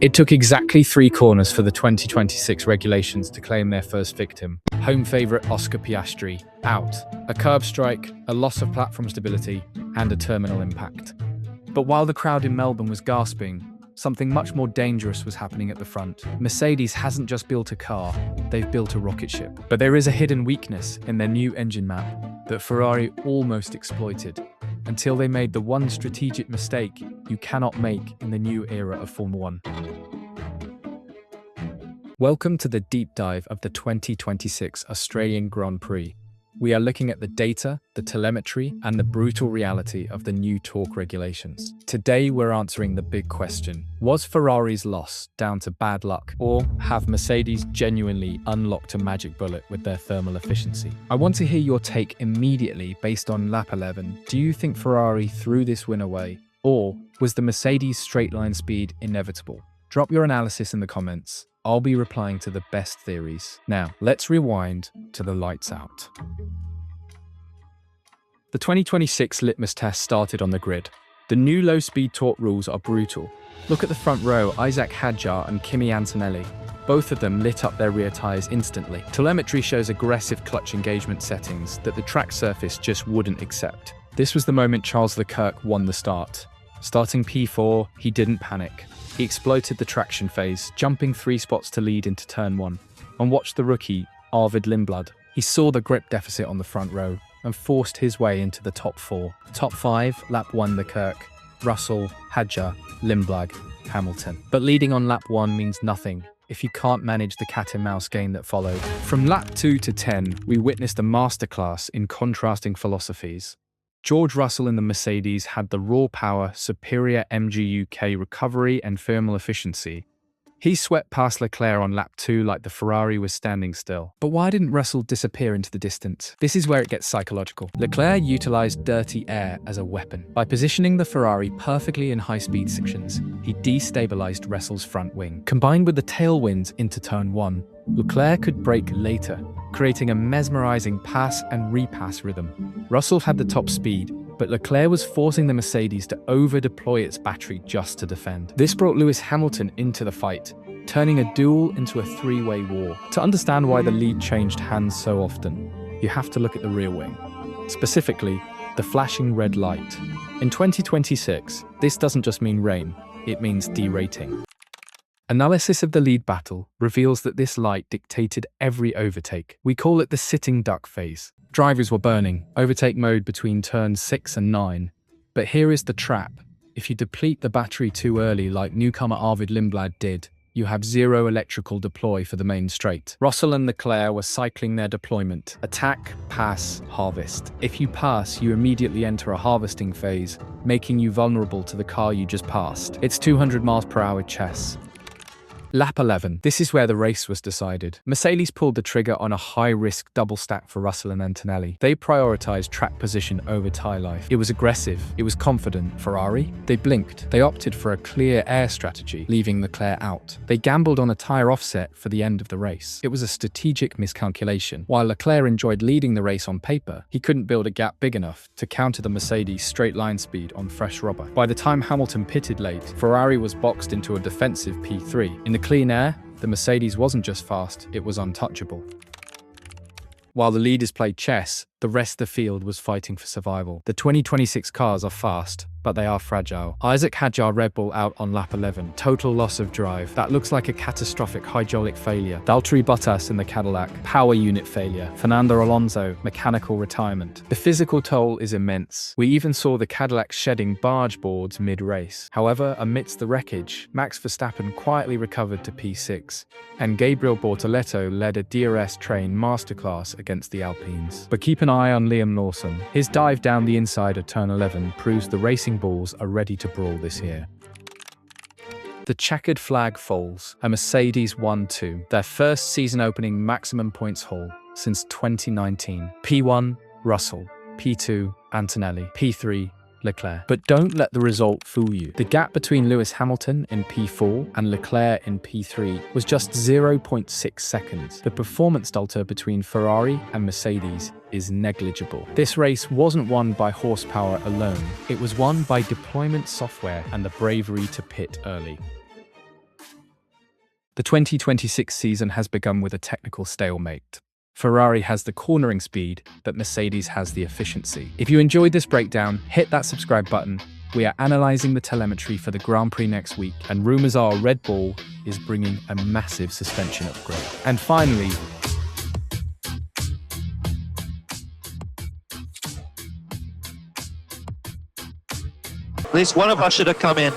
It took exactly 3 corners for the 2026 regulations to claim their first victim. Home favourite Oscar Piastri, out. A curb strike, a loss of platform stability, and a terminal impact. But while the crowd in Melbourne was gasping, something much more dangerous was happening at the front. Mercedes hasn't just built a car, they've built a rocket ship. But there is a hidden weakness in their new engine map that Ferrari almost exploited, until they made the one strategic mistake you cannot make in the new era of Formula 1. Welcome to the deep dive of the 2026 Australian Grand Prix. We are looking at the data, the telemetry, and the brutal reality of the new torque regulations. Today we're answering the big question: was Ferrari's loss down to bad luck, or have Mercedes genuinely unlocked a magic bullet with their thermal efficiency? I want to hear your take immediately based on lap 11. Do you think Ferrari threw this win away, or was the Mercedes straight line speed inevitable? Drop your analysis in the comments. I'll be replying to the best theories. Now, let's rewind to the lights out. The 2026 litmus test started on the grid. The new low-speed torque rules are brutal. Look at the front row, Isaac Hadjar and Kimi Antonelli. Both of them lit up their rear tyres instantly. Telemetry shows aggressive clutch engagement settings that the track surface just wouldn't accept. This was the moment Charles Leclerc won the start. Starting P4, he didn't panic. He exploited the traction phase, jumping 3 spots to lead into turn 1. And watch the rookie, Lindblad. He saw the grip deficit on the front row and forced his way into the top 4. Top 5, lap 1 Leclerc, Russell, Hadjar, Lindblad, Hamilton. But leading on lap 1 means nothing if you can't manage the cat and mouse game that followed. From lap 2 to 10, we witnessed a masterclass in contrasting philosophies. George Russell in the Mercedes had the raw power, superior MGU-K recovery and thermal efficiency. He swept past Leclerc on lap 2 like the Ferrari was standing still. But why didn't Russell disappear into the distance? This is where it gets psychological. Leclerc utilized dirty air as a weapon. By positioning the Ferrari perfectly in high-speed sections, he destabilized Russell's front wing. Combined with the tailwinds into turn 1, Leclerc could brake later, creating a mesmerizing pass and repass rhythm. Russell had the top speed, but Leclerc was forcing the Mercedes to over-deploy its battery just to defend. This brought Lewis Hamilton into the fight, turning a duel into a 3-way war. To understand why the lead changed hands so often, you have to look at the rear wing. Specifically, the flashing red light. In 2026, this doesn't just mean rain, it means derating. Analysis of the lead battle reveals that this light dictated every overtake. We call it the sitting duck phase. Drivers were burning, overtake mode between turns 6 and 9. But here is the trap. If you deplete the battery too early like newcomer Lindblad did, you have 0 electrical deploy for the main straight. Russell and Leclerc were cycling their deployment. Attack, pass, harvest. If you pass, you immediately enter a harvesting phase, making you vulnerable to the car you just passed. It's 200 miles per hour chess. Lap 11. This is where the race was decided. Mercedes pulled the trigger on a high-risk double stack for Russell and Antonelli. They prioritized track position over tyre life. It was aggressive. It was confident. Ferrari? They blinked. They opted for a clear air strategy, leaving Leclerc out. They gambled on a tyre offset for the end of the race. It was a strategic miscalculation. While Leclerc enjoyed leading the race on paper, he couldn't build a gap big enough to counter the Mercedes straight line speed on fresh rubber. By the time Hamilton pitted late, Ferrari was boxed into a defensive P3. In the clean air, the Mercedes wasn't just fast, it was untouchable. While the leaders played chess, the rest of the field was fighting for survival. The 2026 cars are fast, but they are fragile. Isaac Hadjar Red Bull out on lap 11. Total loss of drive. That looks like a catastrophic hydraulic failure. Valtteri Bottas in the Cadillac. Power unit failure. Fernando Alonso. Mechanical retirement. The physical toll is immense. We even saw the Cadillac shedding barge boards mid-race. However, amidst the wreckage, Max Verstappen quietly recovered to P6, and Gabriel Bortoleto led a DRS train masterclass against the Alpines. But keep an eye on Liam Lawson. His dive down the inside of turn 11 proves the racing bulls are ready to brawl this year. The checkered flag falls. A Mercedes 1-2, their first season opening maximum points haul since 2019. P1, Russell. P2, Antonelli. P3, Leclerc. But don't let the result fool you. The gap between Lewis Hamilton in P4 and Leclerc in P3 was just 0.6 seconds. The performance delta between Ferrari and Mercedes is negligible. This race wasn't won by horsepower alone. It was won by deployment software and the bravery to pit early. The 2026 season has begun with a technical stalemate. Ferrari has the cornering speed, but Mercedes has the efficiency. If you enjoyed this breakdown, hit that subscribe button. We are analysing the telemetry for the Grand Prix next week, and rumours are Red Bull is bringing a massive suspension upgrade. And finally, at least one of us should have come in.